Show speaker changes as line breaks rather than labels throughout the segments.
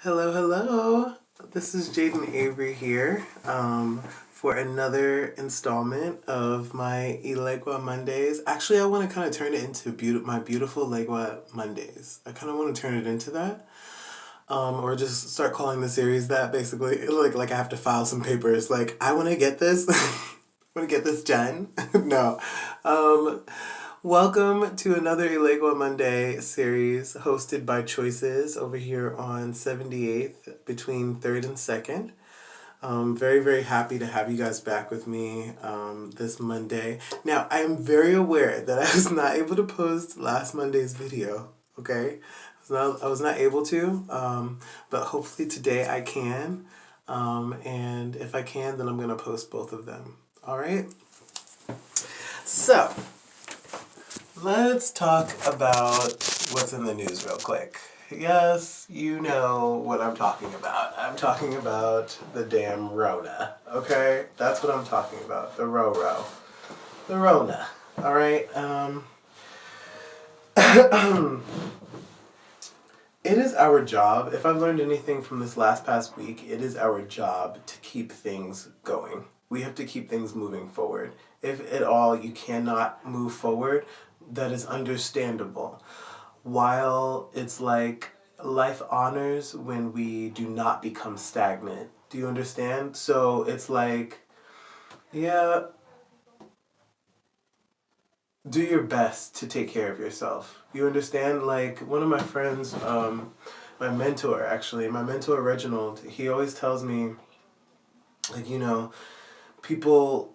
Hello, hello. This is Jaden Avery here for another installment of my Eleggua Mondays. Actually, I want to kind of turn it into my beautiful Eleggua Mondays. I kind of want to turn it into that. Or just start calling the series that, basically. Like I have to file some papers. Like, I want to get this. I want to get this done. No. Welcome to another Eleggua Monday series hosted by Choices over here on 78th between 3rd and 2nd. Very, very happy to have you guys back with me this Monday. Now, I am very aware that I was not able to post last Monday's video, okay? I was not able to, but hopefully today I can. And if I can, then I'm going to post both of them. All right? So, let's talk about what's in the news real quick. Yes, you know what I'm talking about. I'm talking about the damn Rona, okay? That's what I'm talking about, the Ro-Ro. The Rona, all right? It is our job, if I've learned anything from this past week, it is our job to keep things going. We have to keep things moving forward. If at all you cannot move forward, that is understandable. While it's like life honors when we do not become stagnant. Do you understand? So it's like, yeah, do your best to take care of yourself. You understand? Like, one of my friends, my mentor Reginald, he always tells me, like, people,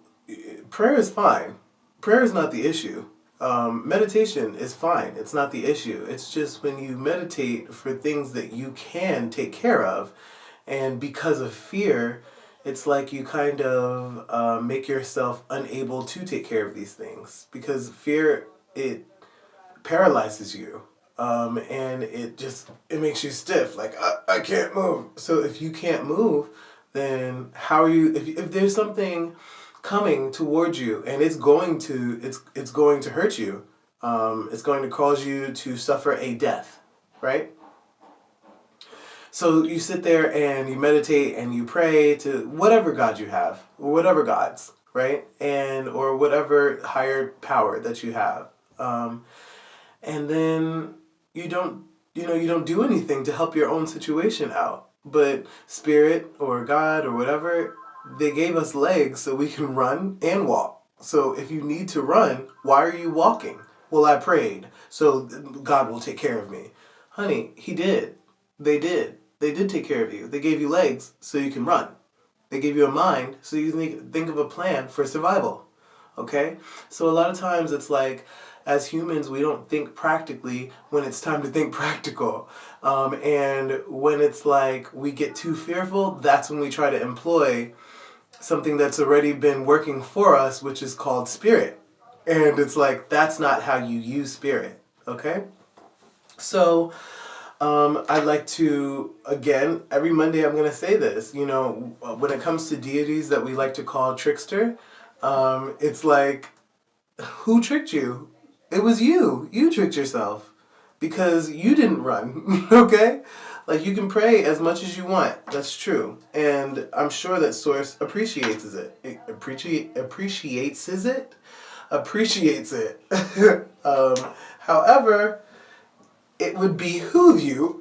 prayer is fine. Prayer is not the issue. Meditation is fine. It's not the issue. It's just when you meditate for things that you can take care of, and because of fear, it's like you kind of make yourself unable to take care of these things. Because fear, it paralyzes you. And it makes you stiff. Like, I can't move. So if you can't move, then how are you, if there's something coming towards you and it's going to hurt you, it's going to cause you to suffer a death, right? So you sit there and you meditate and you pray to whatever God you have, or whatever gods, right? Or whatever higher power that you have. And then you don't do anything to help your own situation out. But Spirit or God or whatever, they gave us legs so we can run and walk. So if you need to run, why are you walking? Well, I prayed, so God will take care of me. Honey, He did. They did. They did take care of you. They gave you legs so you can run. They gave you a mind so you can think of a plan for survival. Okay? So a lot of times it's like, as humans, we don't think practically when it's time to think practical. And when it's like we get too fearful, that's when we try to employ something that's already been working for us, which is called spirit. And it's like, that's not how you use spirit. Okay? So, I'd like to, again, every Monday I'm going to say this, when it comes to deities that we like to call trickster, it's like, who tricked you? It was you. You tricked yourself because you didn't run, okay? Like, you can pray as much as you want. That's true. And I'm sure that Source appreciates it. Appreciates it. However, it would behoove you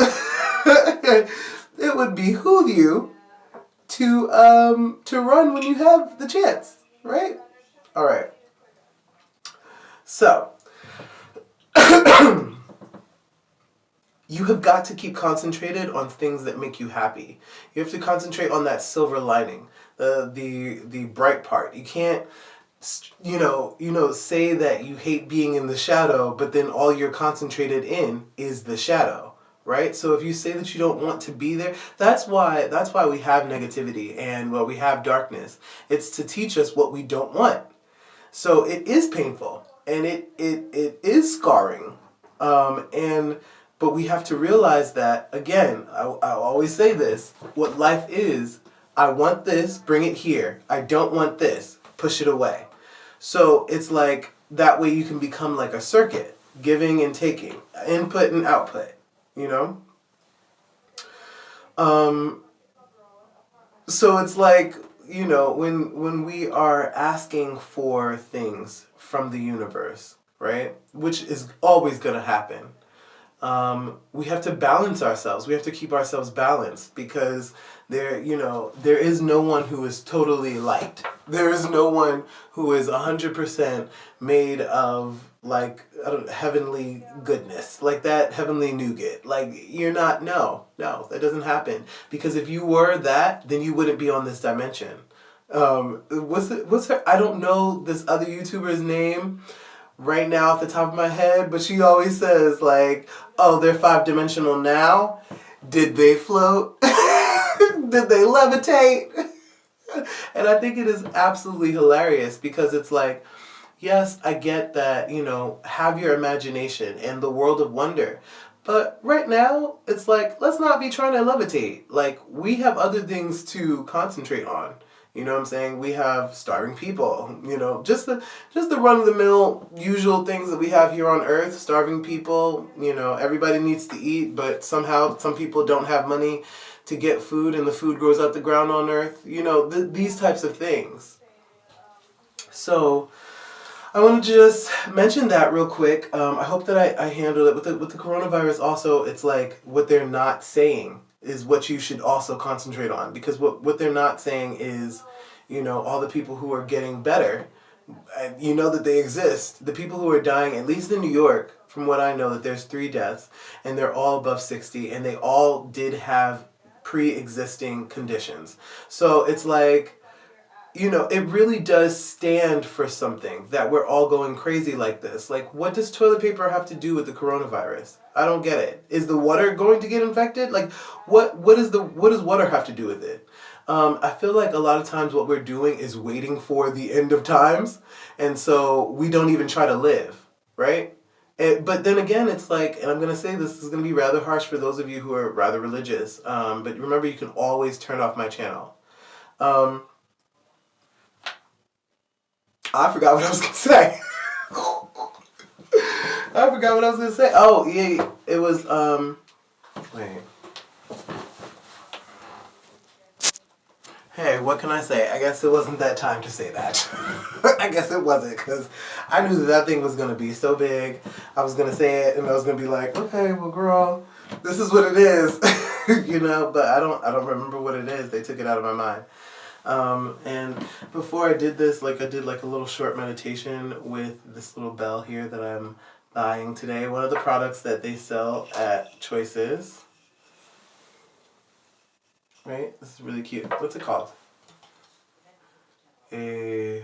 to run when you have the chance, right? All right. So, you have got to keep concentrated on things that make you happy. You have to concentrate on that silver lining, the bright part. You can't, say that you hate being in the shadow, but then all you're concentrated in is the shadow, right? So if you say that you don't want to be there, that's why we have negativity and we have darkness. It's to teach us what we don't want. So it is painful and it is scarring, but we have to realize that, again, I always say this, what life is, I want this, bring it here. I don't want this, push it away. So it's like, that way you can become like a circuit, giving and taking, input and output, Um, so it's like, you know, when we are asking for things from the universe, right? Which is always going to happen. We have to balance ourselves. We have to keep ourselves balanced because there is no one who is totally light. There is no one who is 100% made of like heavenly goodness, like that heavenly nougat. Like you're not. No, that doesn't happen. Because if you were that, then you wouldn't be on this dimension. What's her? I don't know this other YouTuber's name right now off the top of my head, but she always says like, "Oh, they're 5-dimensional now. Did they float? Did they levitate?" And I think it is absolutely hilarious because it's like, yes, I get that, have your imagination and the world of wonder. But right now, it's like, let's not be trying to levitate. Like, we have other things to concentrate on. You know what I'm saying? We have starving people, just the run-of-the-mill usual things that we have here on Earth. Starving people, everybody needs to eat, but somehow some people don't have money to get food and the food grows out the ground on Earth. These types of things. So I want to just mention that real quick. I hope that I handled it. With the coronavirus also, it's like what they're not saying is what you should also concentrate on. Because what they're not saying is, all the people who are getting better, you know that they exist. The people who are dying, at least in New York, from what I know, that there's 3 deaths, and they're all above 60, and they all did have pre-existing conditions. So it's like, it really does stand for something that we're all going crazy like this. Like, what does toilet paper have to do with the coronavirus? I don't get it. Is the water going to get infected? Like, what does water have to do with it? I feel like a lot of times what we're doing is waiting for the end of times, and so we don't even try to live, right? But then again, it's like, and I'm going to say this is going to be rather harsh for those of you who are rather religious, but remember, you can always turn off my channel. I forgot what I was going to say. I forgot what I was going to say. Oh, yeah, it was, wait. Hey, what can I say? I guess it wasn't that time to say that. I guess it wasn't, because I knew that thing was going to be so big. I was going to say it, and I was going to be like, okay, well, girl, this is what it is. But I don't remember what it is. They took it out of my mind. And before I did this, I did a little short meditation with this little bell here that I'm buying today. One of the products that they sell at CHIIIIIILLL. Right? This is really cute. What's it called? A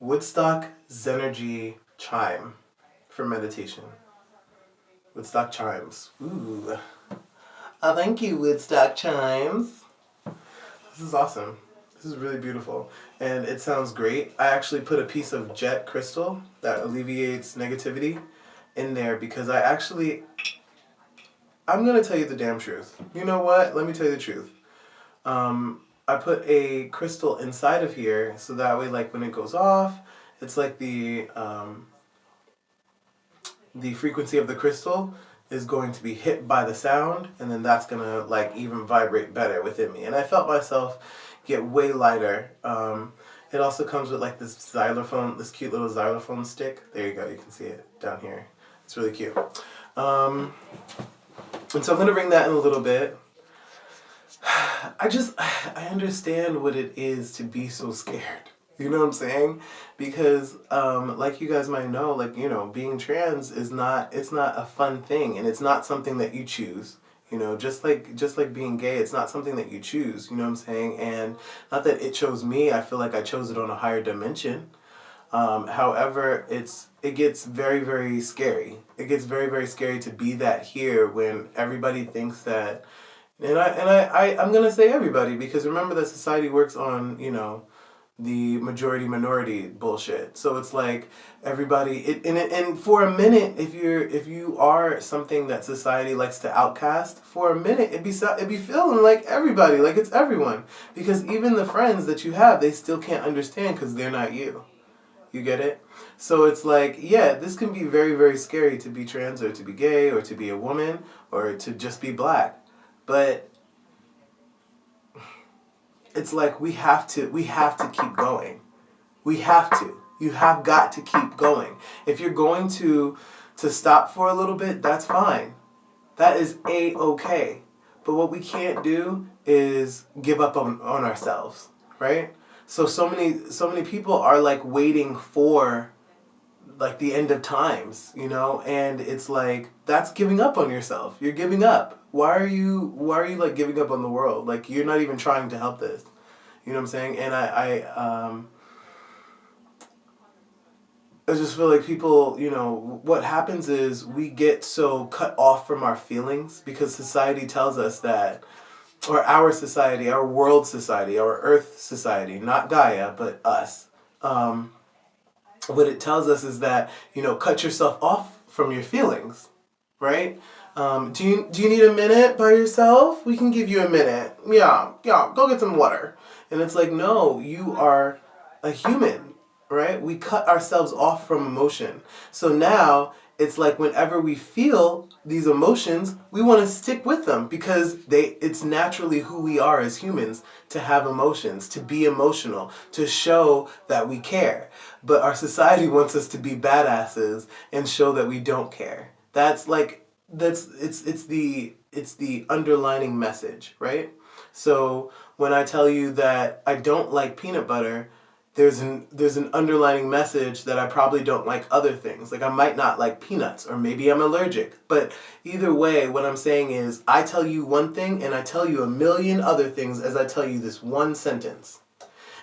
Woodstock Zenergy chime for meditation. Woodstock chimes. Ooh. Oh, thank you, Woodstock chimes. This is awesome. This is really beautiful. And it sounds great. I actually put a piece of jet crystal that alleviates negativity in there because I'm going to tell you the damn truth. You know what? Let me tell you the truth. I put a crystal inside of here so that way, when it goes off, it's like the frequency of the crystal is going to be hit by the sound, and then that's going to, even vibrate better within me. And I felt myself get way lighter. It also comes with, this xylophone, this cute little xylophone stick. There you go. You can see it down here. It's really cute. And so I'm going to bring that in a little bit. I understand what it is to be so scared. You know what I'm saying? Because, like you guys might know, being trans it's not a fun thing, and it's not something that you choose. Just like being gay, it's not something that you choose. You know what I'm saying? And not that it chose me. I feel like I chose it on a higher dimension. However, it gets very, very scary. It gets very, very scary to be that here when everybody thinks that, and I'm gonna say everybody, because remember that society works on, the majority minority bullshit. So it's like everybody, and for a minute, if you are something that society likes to outcast, for a minute it'd be feeling like everybody, like it's everyone, because even the friends that you have, they still can't understand because they're not you. You get it? So it's like, yeah, this can be very, very scary to be trans or to be gay or to be a woman or to just be black. But it's like we have to keep going. We have to. You have got to keep going. If you're going to stop for a little bit, that's fine. That is A-okay. But what we can't do is give up on ourselves, right? So many people are like waiting for like the end of times, you know, and it's like that's giving up on yourself. You're giving up. Why are you like giving up on the world? Like you're not even trying to help this. You know what I'm saying? And I just feel like people, you know, what happens is we get so cut off from our feelings because society tells us that, or our society, our world society, our earth society, not Gaia, but us. What it tells us is that, you know, cut yourself off from your feelings, right? Do you need a minute by yourself? We can give you a minute. Yeah, go get some water. And it's like, no, you are a human, right? We cut ourselves off from emotion. So now it's like whenever we feel these emotions, we want to stick with them because it's naturally who we are as humans to have emotions, to be emotional, to show that we care. But our society wants us to be badasses and show that we don't care. It's the underlining message, right? So when I tell you that I don't like peanut butter, there's an underlining message that I probably don't like other things. Like I might not like peanuts, or maybe I'm allergic. But either way, what I'm saying is I tell you one thing and I tell you a million other things as I tell you this one sentence.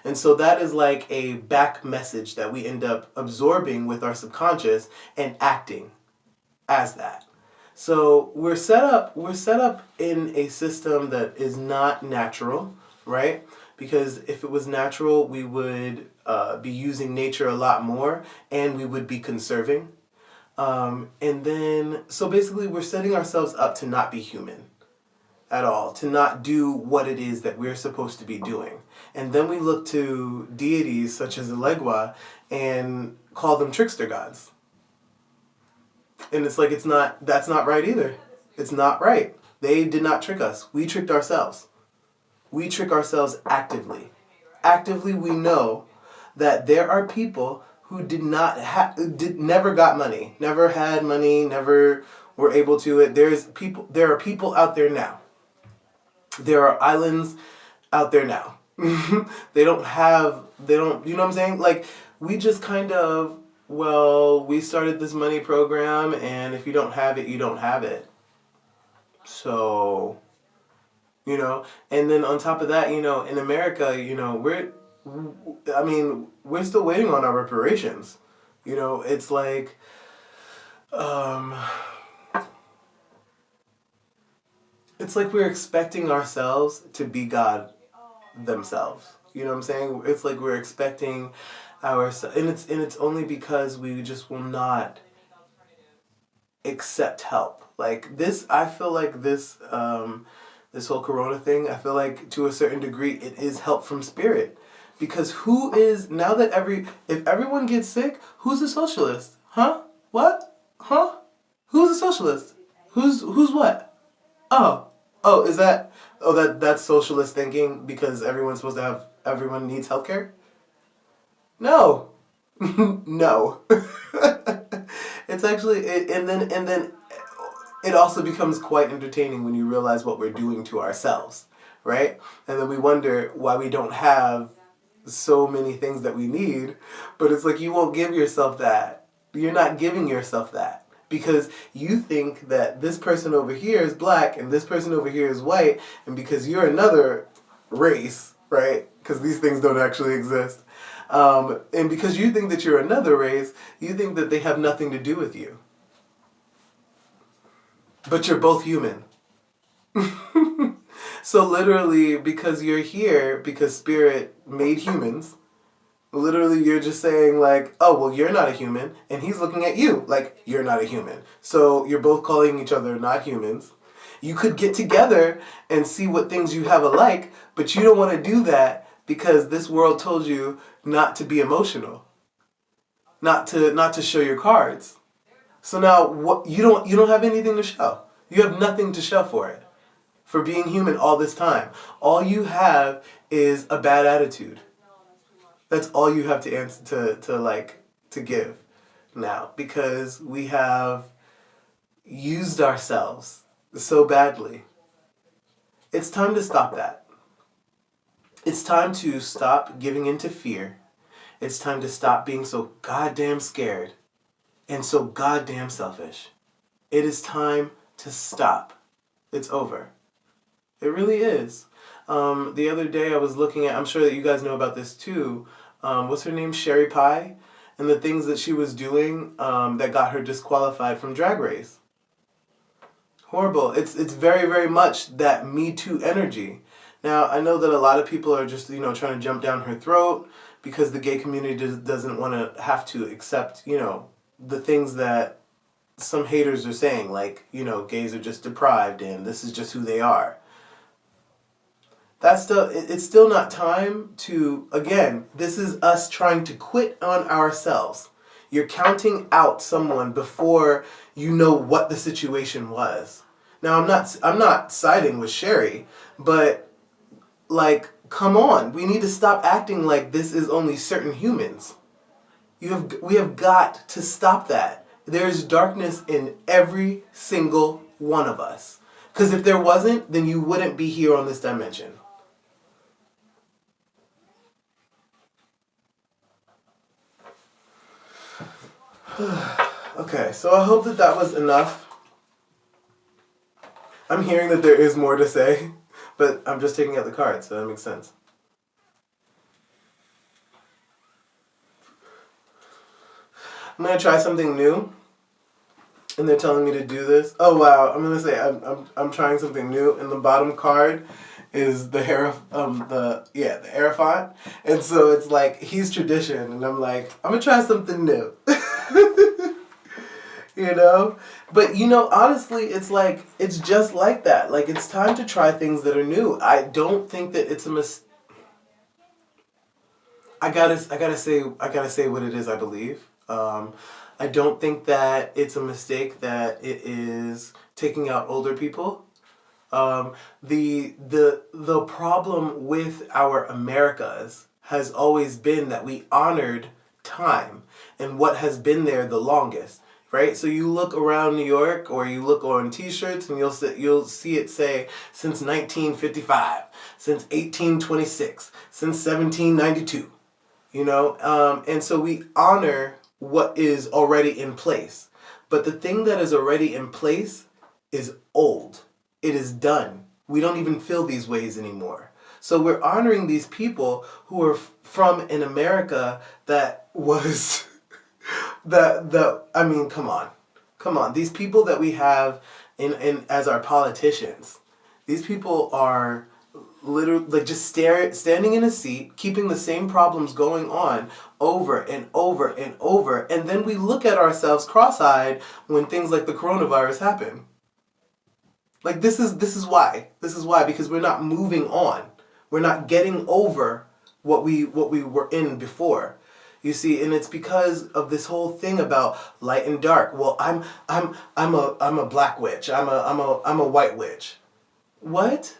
And so that is like a back message that we end up absorbing with our subconscious and acting as that. So we're set up in a system that is not natural, right? Because if it was natural, we would be using nature a lot more and we would be conserving. And then, so basically we're setting ourselves up to not be human at all, to not do what it is that we're supposed to be doing. And then we look to deities such as Eleggua and call them trickster gods. And it's like, that's not right either. It's not right. They did not trick us. We tricked ourselves. We trick ourselves actively. Actively, we know that there are people who never got money, never had money, never were able to it. There are people out there now. There are islands out there now. You know what I'm saying? Like, we just kind of, well, we started this money program, and if you don't have it, you don't have it. So, you know, and then on top of that, you know, in America, you know, we're still waiting on our reparations. You know, it's like, it's like we're expecting ourselves to be God themselves. You know what I'm saying? It's like we're expecting ourselves, and it's only because we just will not accept help. Like this, I feel like this whole Corona thing, I feel like to a certain degree it is help from spirit. Because if everyone gets sick, who's a socialist? Huh? What? Huh? Who's a socialist? Who's what? That's socialist thinking because everyone needs healthcare? No. No. It's actually, and then it also becomes quite entertaining when you realize what we're doing to ourselves, right? And then we wonder why we don't have so many things that we need, but it's like you won't give yourself that. You're not giving yourself that because you think that this person over here is black and this person over here is white, and because you're another race, right? Because these things don't actually exist. And because you think that you're another race, you think that they have nothing to do with you. But you're both human. So literally, because you're here, because Spirit made humans, literally you're just saying like, oh, well, you're not a human, and he's looking at you like you're not a human. So you're both calling each other not humans. You could get together and see what things you have alike, but you don't want to do that because this world told you not to be emotional, not to show your cards. So now what you don't have anything to show. You have nothing to show for it. for being human all this time. All you have is a bad attitude. That's all you have to answer to give now, because we have used ourselves so badly. It's time to stop that. It's time to stop giving into fear. It's time to stop being so goddamn scared and so goddamn selfish. It is time to stop. It's over. It really is. The other day I was looking at, I'm sure that you guys know about this too, what's her name? Sherry Pie? And the things that she was doing that got her disqualified from Drag Race. Horrible. It's very, very much that Me Too energy. Now, I know that a lot of people are just, trying to jump down her throat because the gay community doesn't want to have to accept, the things that some haters are saying, like, gays are just deprived and this is just who they are. It's still not time to, again, this is us trying to quit on ourselves. You're counting out someone before you know what the situation was. Now, I'm not siding with Sherry, but like, come on, we need to stop acting like this is only certain humans. We have got to stop that. There's darkness in every single one of us. Because if there wasn't, then you wouldn't be here on this dimension. Okay, so I hope that was enough. I'm hearing that there is more to say, but I'm just taking out the cards, so that makes sense. I'm going to try something new, and they're telling me to do this. Oh wow, I'm going to say I'm trying something new, and the bottom card is the the Hierophant, and so it's like, he's tradition, and I'm like, I'm going to try something new. But honestly, it's just like that. Like, it's time to try things that are new. I don't think that it's a mistake. I gotta say what it is I believe. I don't think that it's a mistake that it is taking out older people. The problem with our Americas has always been that we honored time and what has been there the longest. Right? So you look around New York, or you look on t-shirts, and you'll see it say, since 1955, since 1826, since 1792, and so we honor what is already in place. But the thing that is already in place is old. It is done. We don't even feel these ways anymore. So we're honoring these people who are from an America that was... come on. These people that we have in as our politicians, these people are literally like just standing in a seat, keeping the same problems going on over and over and over, and then we look at ourselves cross-eyed when things like the coronavirus happen. Like, this is why, because we're not moving on. We're not getting over what we were in before. You see, and it's because of this whole thing about light and dark. Well, I'm a black witch. I'm a white witch. What?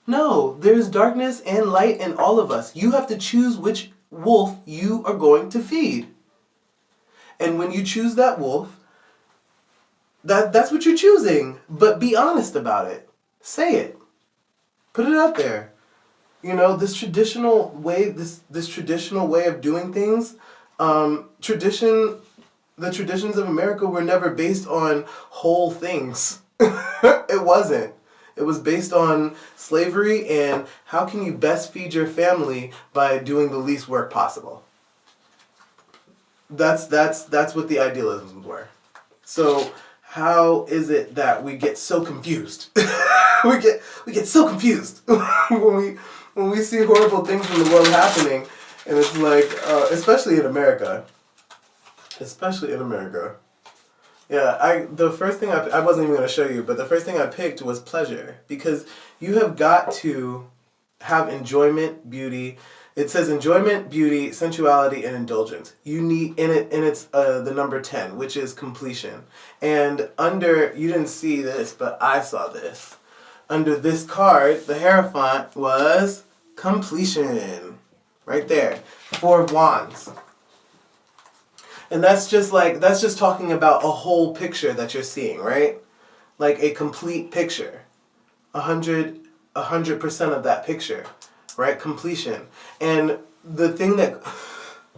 No, there's darkness and light in all of us. You have to choose which wolf you are going to feed. And when you choose that wolf, that's what you're choosing. But be honest about it. Say it. Put it out there. This traditional way, this traditional way of doing things, the traditions of America were never based on whole things. It wasn't. It was based on slavery and how can you best feed your family by doing the least work possible. That's what the idealisms were. So how is it that we get so confused? we get so confused when we see horrible things in the world happening, and it's like, especially in America. Yeah, the first thing I wasn't even going to show you, but the first thing I picked was pleasure, because you have got to have enjoyment, beauty, It says enjoyment, beauty, sensuality, and indulgence. You need in it, and it's the number 10, which is completion. And under, you didn't see this, but I saw this. Under this card, the Hierophant was completion. Right there. 4 of Wands. And that's just talking about a whole picture that you're seeing, right? Like a complete picture. 100% of that picture. Right? Completion. And the thing that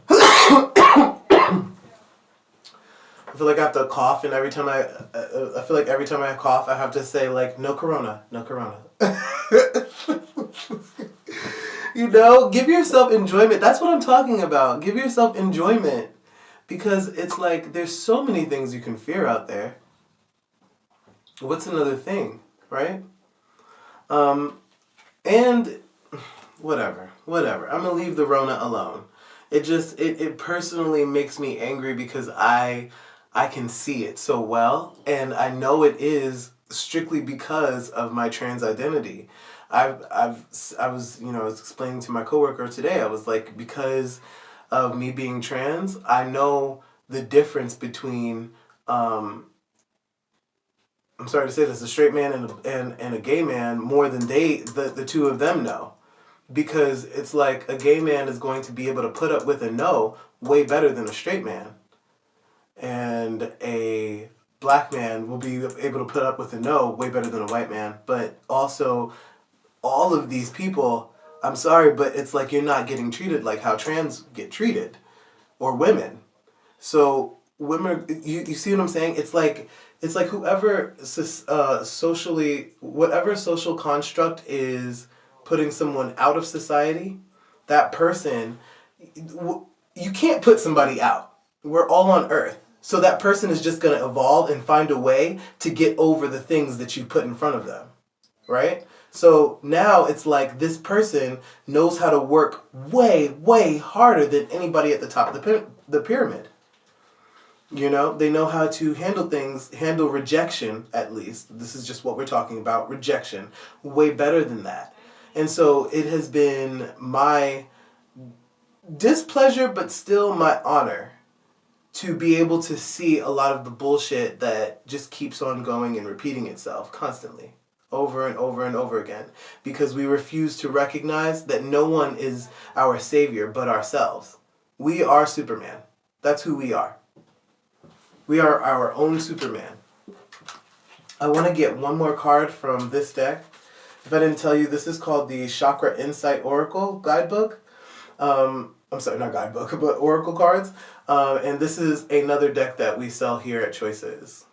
I feel like I have to cough, and every time I feel like every time I cough I have to say like no corona, no corona. You know, give yourself enjoyment. That's what I'm talking about. Give yourself enjoyment, because it's like there's so many things you can fear out there. What's another thing, right? And whatever. I'm gonna leave the Rona alone. It personally makes me angry because I can see it so well, and I know it is strictly because of my trans identity. I was explaining to my coworker today. I was like, because of me being trans, I know the difference between I'm sorry to say this, a straight man and a gay man more than the two of them know. Because it's like a gay man is going to be able to put up with a no way better than a straight man. And a black man will be able to put up with a no way better than a white man. But also, all of these people, I'm sorry, but it's like you're not getting treated like how trans get treated. Or women. So, women, you see what I'm saying? It's like whoever socially, whatever social construct is putting someone out of society, that person, you can't put somebody out. We're all on Earth. So that person is just going to evolve and find a way to get over the things that you put in front of them. Right? So now it's like this person knows how to work way, way harder than anybody at the top of the pyramid. You know, they know how to handle things, handle rejection at least. This is just what we're talking about, rejection, way better than that. And so it has been my displeasure, but still my honor, to be able to see a lot of the bullshit that just keeps on going and repeating itself constantly, over and over and over again, because we refuse to recognize that no one is our savior but ourselves. We are Superman. That's who we are. We are our own Superman. I want to get one more card from this deck. If I didn't tell you, this is called the Chakra Insight Oracle Guidebook. I'm sorry, not guidebook, but Oracle cards. And this is another deck that we sell here at Choices.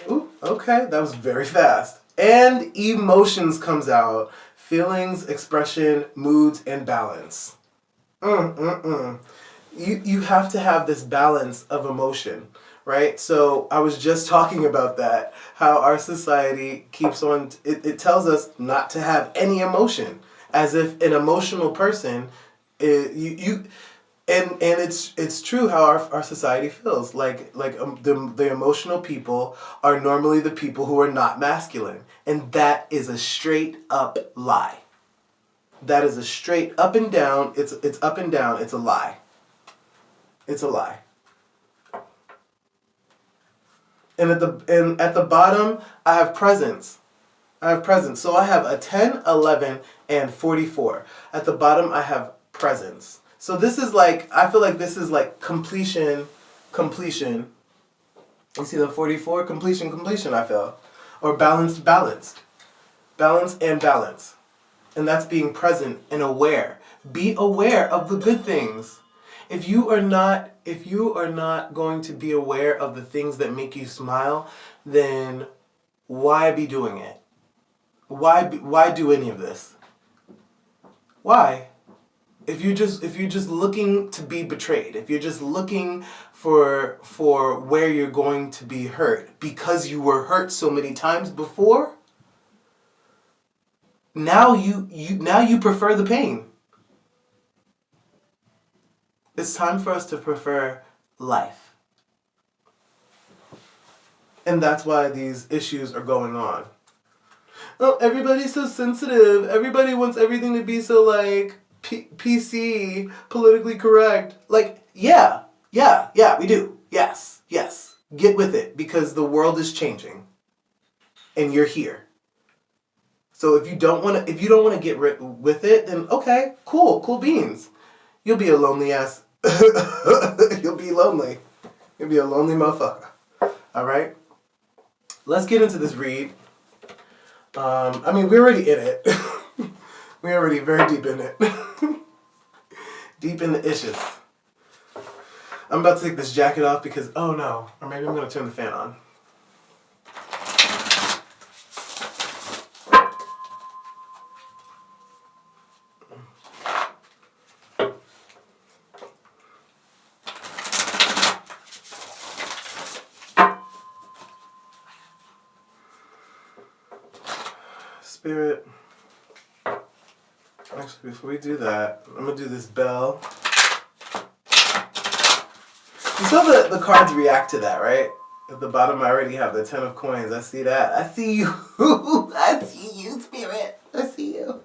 Ooh, okay, that was very fast. And emotions comes out. Feelings, expression, moods, and balance. You have to have this balance of emotion. Right? So I was just talking about that, how our society keeps on, it tells us not to have any emotion, as if an emotional person, and it's true how our society feels. The emotional people are normally the people who are not masculine. And that is a straight up lie. That is a straight up and down, it's up and down, it's a lie. It's a lie. And at the bottom, I have presence. So I have a 10, 11, and 44. At the bottom, I have presence. So this is like, I feel like this is like completion. You see the 44? Completion, I feel. Or balanced. Balance and balance. And that's being present and aware. Be aware of the good things. If you are not going to be aware of the things that make you smile, then why be doing it? Why do any of this? Why? If you're just looking to be betrayed, if you're just looking for where you're going to be hurt because you were hurt so many times before, now you prefer the pain. It's time for us to prefer life. And that's why these issues are going on. Oh, everybody's so sensitive. Everybody wants everything to be so like PC, politically correct. Like, yeah, we do. Yes. Get with it because the world is changing, and you're here. So if you don't want to get with it, then okay, cool beans. You'll be a lonely ass. You'll be lonely. You'll be a lonely motherfucker. All right. Let's get into this read. I mean, we're already in it. We're already very deep in it. Deep in the issues. I'm about to take this jacket off because, oh no. Or maybe I'm going to turn the fan on. Spirit. Actually, before we do that, I'm going to do this bell. You saw the cards react to that, right? At the bottom, I already have the 10 of coins. I see that. I see you. I see you, Spirit. I see you.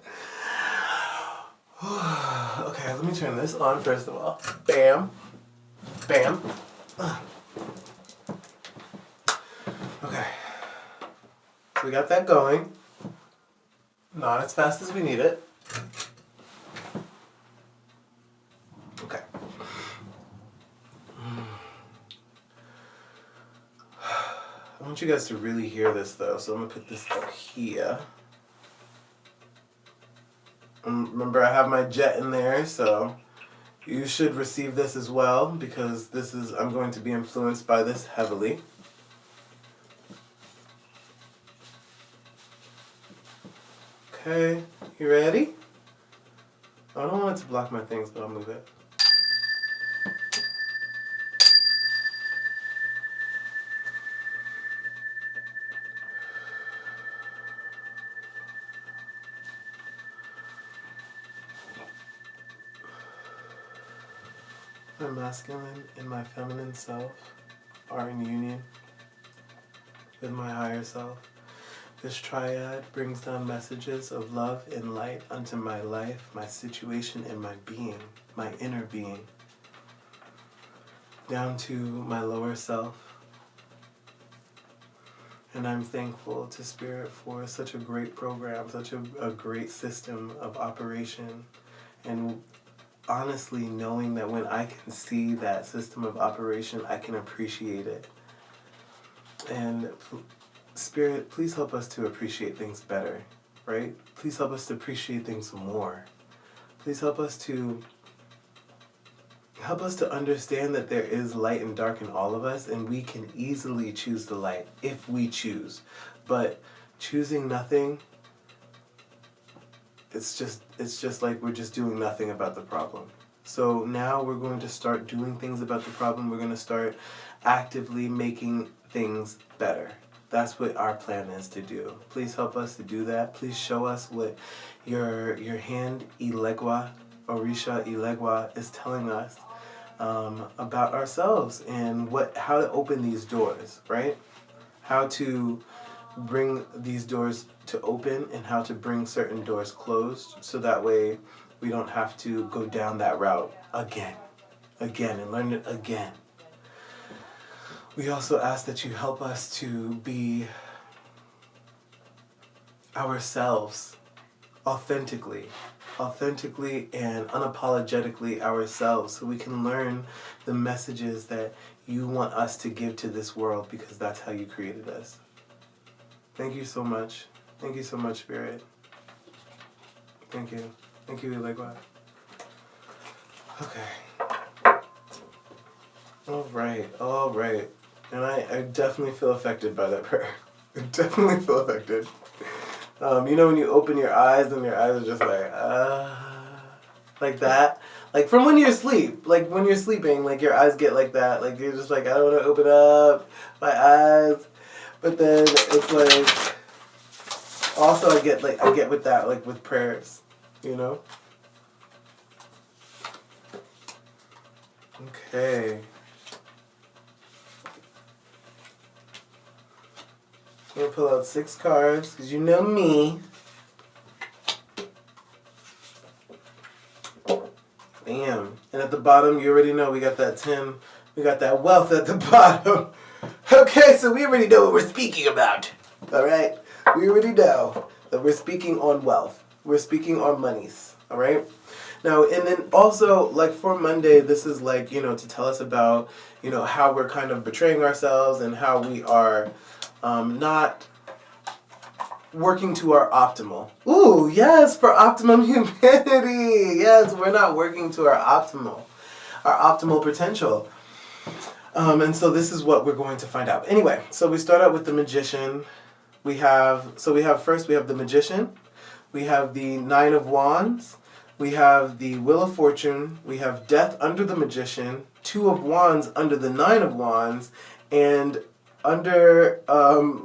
Okay, let me turn this on first of all. Bam. Bam. Okay. So we got that going. Not as fast as we need it. Okay. I want you guys to really hear this though, so I'm going to put this up here. Remember, I have my jet in there, so you should receive this as well because I'm going to be influenced by this heavily. Okay, you ready? I don't want it to block my things, but I'll move it. My masculine and my feminine self are in union with my higher self. This triad brings down messages of love and light unto my life, my situation, and my being, my inner being, down to my lower self. And I'm thankful to Spirit for such a great program, such a great system of operation, and honestly knowing that when I can see that system of operation, I can appreciate it. And Spirit, please help us to appreciate things better, right? Please help us to appreciate things more. Please help us to understand that there is light and dark in all of us, and we can easily choose the light if we choose. But choosing nothing, it's just like we're just doing nothing about the problem. So now we're going to start doing things about the problem. We're going to start actively making things better. That's what our plan is to do. Please help us to do that. Please show us what your hand, Eleggua, Orisha Eleggua, is telling us about ourselves and how to open these doors, right? How to bring these doors to open and how to bring certain doors closed so that way we don't have to go down that route again and learn it again. We also ask that you help us to be ourselves authentically and unapologetically ourselves so we can learn the messages that you want us to give to this world because that's how you created us. Thank you so much. Thank you so much, Spirit. Thank you. Thank you, Eleggua. Okay. All right. And I definitely feel affected by that prayer. I definitely feel affected. You know when you open your eyes and your eyes are just like that? Like from when you're asleep. Like when you're sleeping, like your eyes get like that. Like you're just like, I don't want to open up my eyes. But then it's like, also I get with that, like with prayers, you know? Okay. I'm going to pull out 6 cards, because you know me. Bam. And at the bottom, you already know we got that 10. We got that wealth at the bottom. Okay, so we already know what we're speaking about. All right? We already know that we're speaking on wealth. We're speaking on monies. All right? Now, and then also, like for Monday, this is like, to tell us about, how we're kind of betraying ourselves and how we are not working to our optimal. Ooh, yes, for optimum humanity. Yes, we're not working to our optimal potential. And so this is what we're going to find out. Anyway, so we start out with the magician. We have the magician. We have the 9 of wands. We have the wheel of fortune. We have death under the magician. 2 of wands under the 9 of wands. And under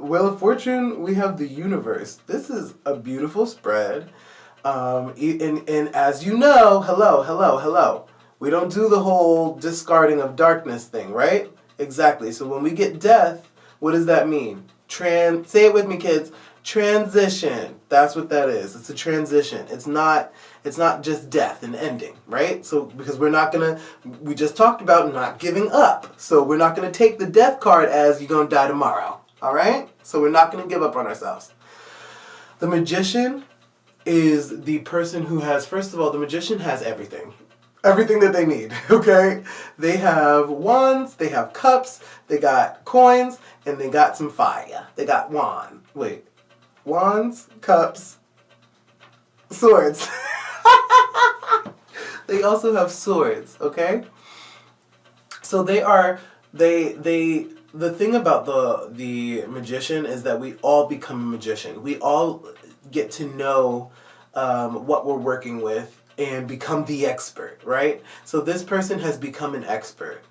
Wheel of Fortune, we have the universe. This is a beautiful spread. And as you know, hello. We don't do the whole discarding of darkness thing, right? Exactly. So when we get death, what does that mean? Say it with me, kids. Transition. That's what that is. It's a transition. It's not just death and ending, right? So because we just talked about not giving up. So we're not going to take the death card as you're going to die tomorrow. All right? So we're not going to give up on ourselves. The magician is the person who has, first of all, the magician has everything. Everything that they need, okay? They have wands, they have cups, they got coins, and they got some fire. They got wands, cups, swords. They also have swords, okay? So the thing about the magician is that we all become a magician. We all get to know what we're working with and become the expert, right? So this person has become an expert.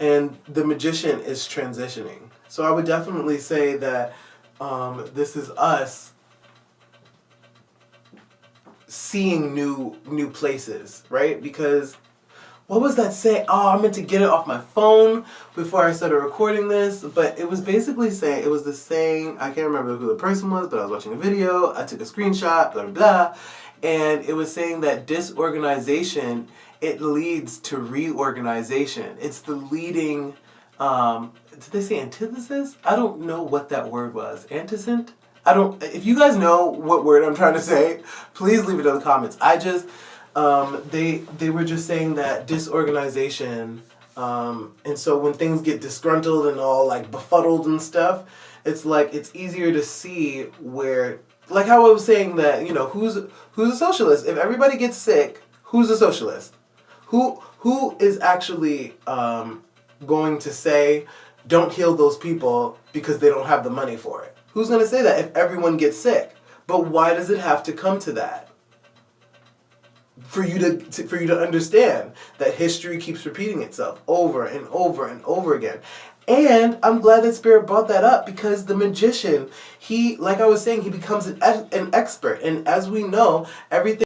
And the magician is transitioning. So I would definitely say that this is us seeing new places, right? Because what was that saying? Oh, I meant to get it off my phone before I started recording this, but it was basically saying, it was the saying, I can't remember who the person was, but I was watching a video, I took a screenshot, blah, blah, blah, and it was saying that disorganization, it leads to reorganization. It's the leading, did they say antithesis? I don't know what that word was. Antecedent? If you guys know what word I'm trying to say, please leave it in the comments. They were just saying that disorganization, and so when things get disgruntled and all like befuddled and stuff, it's like it's easier to see where, like how I was saying that, who's a socialist? If everybody gets sick, who's a socialist? Who is actually going to say don't heal those people because they don't have the money for it? Who's going to say that if everyone gets sick? But why does it have to come to that? For you to understand that history keeps repeating itself over and over and over again. And I'm glad that Spirit brought that up, because the magician, he, like I was saying, he becomes an expert. And as we know, everything